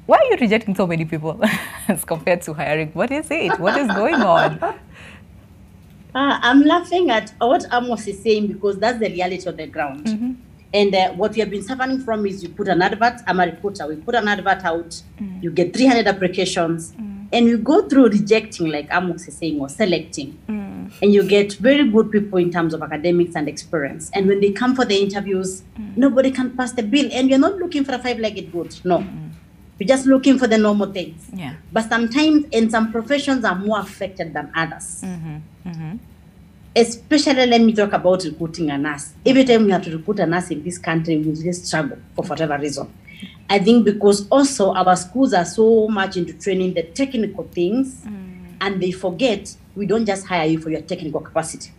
Why are you rejecting so many people as compared to hiring? What is it? What is going on? I'm laughing at what Amos is saying because that's the reality on the ground. Mm-hmm. And what we have been suffering from is you put an advert, I'm a reporter, we put an advert out, you get 300 applications, and you go through rejecting, like Amos is saying, or selecting. And you get very good people in terms of academics and experience. And when they come for the interviews, nobody can pass the bill. And you're not looking for a five-legged goat, no. You're just looking for the normal things. Yeah. But sometimes, in some professions, are more affected than others. Especially, let me talk about recruiting a nurse. Every time we have to recruit a nurse in this country, we just struggle for whatever reason. I think because also our schools are so much into training the technical things, and they forget we don't just hire you for your technical capacity.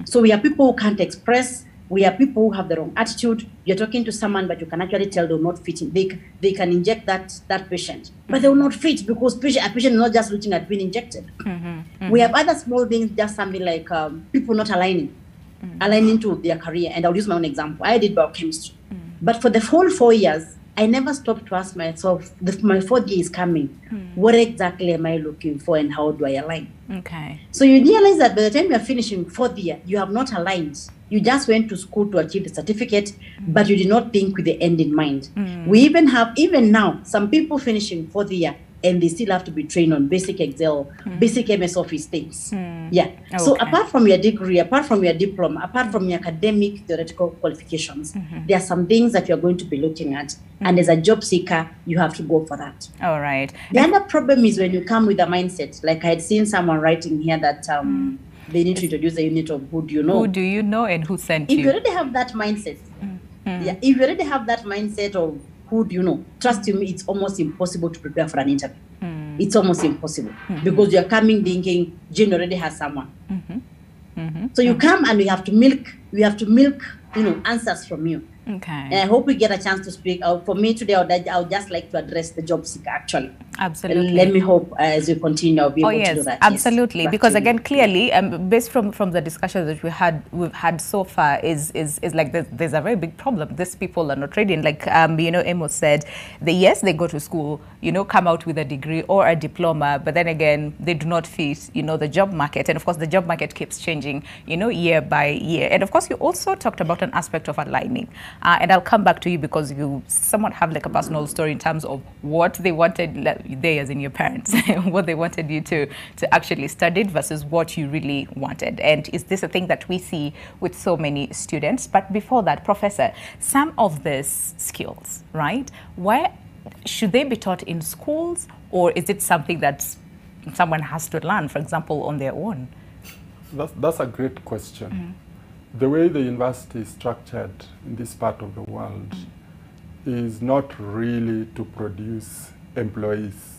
So we have people who can't express. We have people who have the wrong attitude. You're talking to someone, but you can actually tell they're not fitting. They can inject that patient, but they will not fit because a patient is not just looking at being injected. We have other small things, just something like people not aligning to their career. And I'll use my own example. I did biochemistry, but for the whole 4 years, I never stopped to ask myself, my fourth year is coming. What exactly am I looking for and how do I align? Okay. So you realize that by the time you're finishing fourth year, you have not aligned. You just went to school to achieve the certificate, but you did not think with the end in mind. We even now, some people finishing fourth year and they still have to be trained on basic Excel, basic MS Office things. Yeah. Okay. So apart from your degree, apart from your diploma, apart from your academic theoretical qualifications, there are some things that you're going to be looking at. And as a job seeker, you have to go for that. All right. The other problem is when you come with a mindset. Like I had seen someone writing here that they need to introduce the unit of who do you know. Who do you know and who sent you? you? If you already have that mindset, if you already have that mindset of who do you know, trust me, it's almost impossible to prepare for an interview. It's almost impossible because you're coming thinking Jane already has someone. So you come and we have to milk, answers from you. Okay. And I hope we get a chance to speak. For me today, I would just like to address the job seeker actually. Absolutely. And let me hope as we continue, I'll be able to do that. Absolutely. Yes, because again, clearly, based from the discussion that we've had so far, is like there's a very big problem. These people are not ready. Like Amos said, they go to school, come out with a degree or a diploma, but then again, they do not fit, the job market. And of course, the job market keeps changing, year by year. And of course, you also talked about an aspect of aligning. And I'll come back to you because you somewhat have like a personal story in terms of what they wanted, they as in your parents, what they wanted you to actually study versus what you really wanted. And is this a thing that we see with so many students? But before that, Professor, some of these skills, right, where should they be taught in schools, or is it something that someone has to learn, for example, on their own? That's a great question. The way the university is structured in this part of the world is not really to produce employees,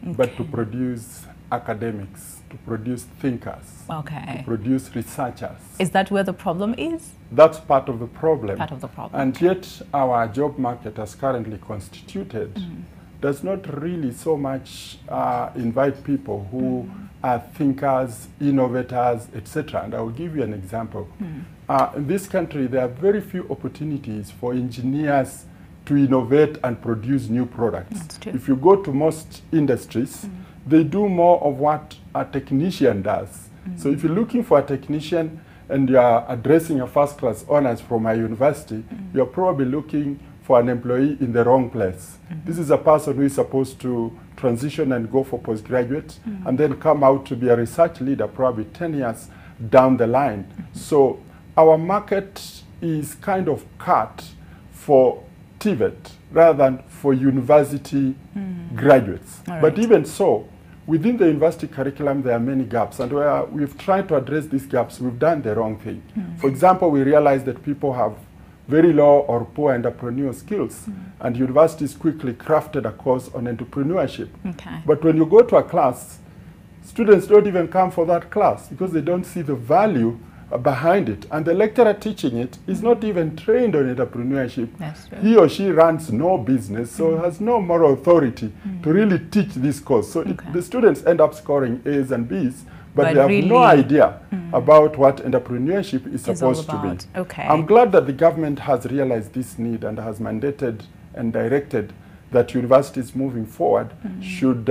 but to produce academics, to produce thinkers, to produce researchers. Is that where the problem is? That's part of the problem. Part of the problem. And yet our job market as currently constituted does not really so much invite people who are thinkers, innovators, etc. And I will give you an example. In this country, there are very few opportunities for engineers to innovate and produce new products. That's true. If you go to most industries, they do more of what a technician does. So if you're looking for a technician and you are addressing a first-class honors from a university, you're probably looking for an employee in the wrong place. This is a person who is supposed to transition and go for postgraduate and then come out to be a research leader probably 10 years down the line. So our market is kind of cut for TVET rather than for university graduates. Right. But even so, within the university curriculum, there are many gaps. And we've tried to address these gaps. We've done the wrong thing. For example, we realized that people have very low or poor entrepreneurial skills, and universities quickly crafted a course on entrepreneurship. But when you go to a class, students don't even come for that class because they don't see the value behind it. And the lecturer teaching it is not even trained on entrepreneurship. That's true. He or she runs no business, so has no moral authority to really teach this course. So the students end up scoring A's and B's, but they have really no idea about what entrepreneurship is supposed to be. I'm glad that the government has realized this need and has mandated and directed that universities moving forward should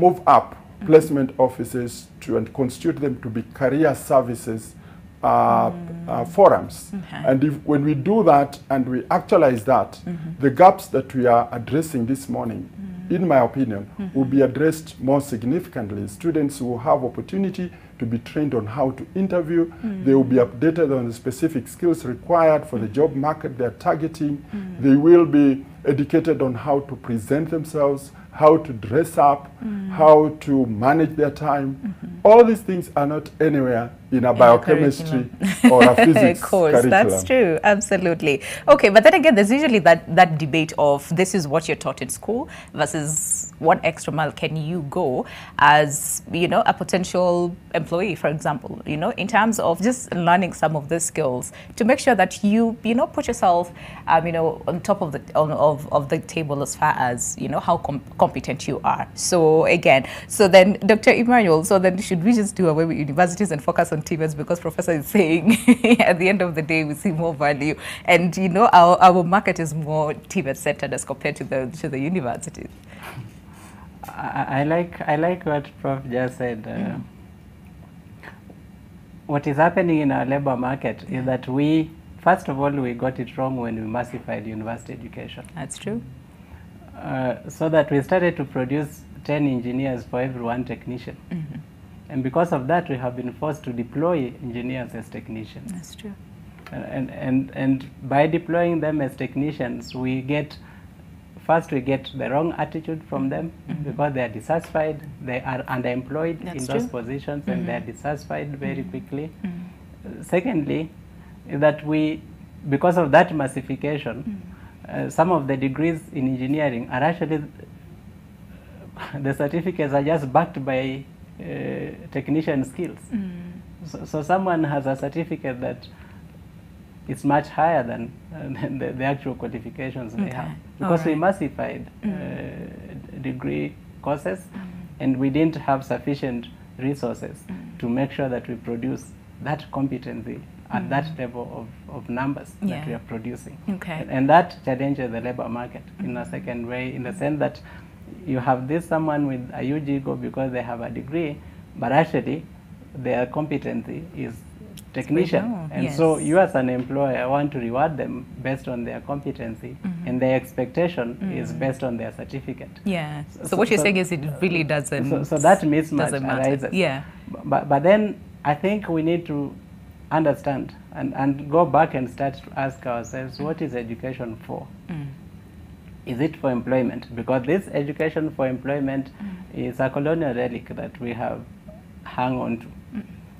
move up placement offices to and constitute them to be career services forums. Okay. And when we do that and we actualize that, the gaps that we are addressing this morning, in my opinion, will be addressed more significantly. Students will have opportunity to be trained on how to interview. They will be updated on the specific skills required for the job market they're targeting. They will be educated on how to present themselves, how to dress up, how to manage their time. All these things are not anywhere in a biochemistry or a physics curriculum. That's true, absolutely. Okay, but then again, there's usually that debate of this is what you're taught in school versus what extra mile can you go as, you know, a potential employee, for example, you know, in terms of just learning some of the skills to make sure that you know, put yourself, you know, on top of the of the table as far as, you know, how competent you are. So again, so then Dr. Emmanuel, so then should we just do away with universities and focus on TVETs because Professor is saying at the end of the day we see more value, and you know our market is more TVET centered as compared to the universities. I like what Prof just said. What is happening in our labor market is that we, first of all, we got it wrong when we massified university education. That's true. So that we started to produce 10 engineers for every 1 technician. And because of that, we have been forced to deploy engineers as technicians. That's true. And by deploying them as technicians, we get the wrong attitude from them because they are dissatisfied, they are underemployed in those positions, and they are dissatisfied very quickly. Secondly, is that because of that massification, some of the degrees in engineering are actually, the certificates are just backed by technician skills. So someone has a certificate that is much higher than the actual qualifications they have. Because we massified degree courses and we didn't have sufficient resources to make sure that we produce that competency at that level of numbers that we are producing. And that challenges the labor market in a second way, in the sense that you have someone with a huge ego because they have a degree, but actually their competency is technician. And so you as an employer want to reward them based on their competency, and their expectation is based on their certificate. So what you're saying is it really doesn't. So that mismatch arises. But then I think we need to understand and go back and start to ask ourselves, what is education for? Is it for employment? Because this education for employment is a colonial relic that we have hung on to.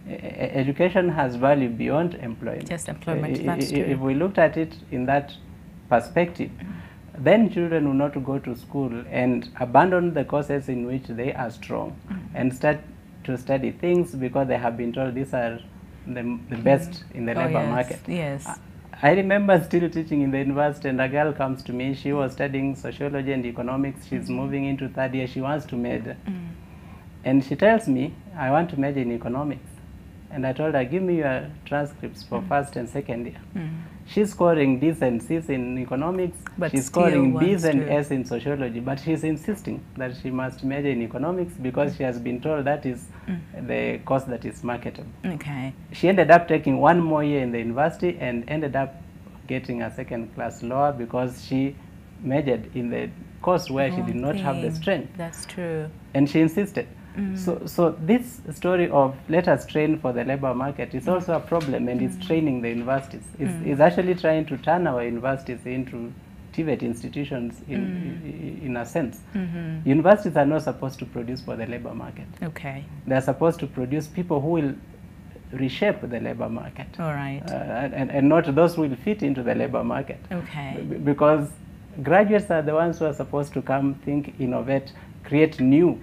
Education has value beyond employment. Just employment, that's true. If we looked at it in that perspective, then children will not go to school and abandon the courses in which they are strong and start to study things because they have been told these are the best in the labor market. I remember still teaching in the university, and a girl comes to me. She was studying sociology and economics. She's moving into 3rd year. She wants to major. And she tells me, I want to major in economics. And I told her, give me your transcripts for 1st and 2nd year. She's scoring D's and C's in economics. But she's scoring B's and S's in sociology. But she's insisting that she must major in economics because she has been told that is the course that is marketable. She ended up taking 1 more year in the university and ended up getting a 2nd class lower because she majored in the course where she did not have the strength. That's true. And she insisted. So this story of let us train for the labor market is also a problem, and it's training the universities. It's actually trying to turn our universities into TVET institutions in a sense. Universities are not supposed to produce for the labor market. They're supposed to produce people who will reshape the labor market. And not those who will fit into the labor market. Because graduates are the ones who are supposed to come, think, innovate, create new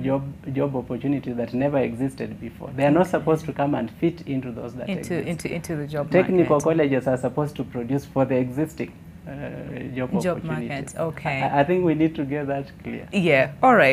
job opportunities that never existed before. They are not supposed to come and fit into those that exist. Into the job Technical market. colleges are supposed to produce for the existing job opportunities. Market. I think we need to get that clear. All right.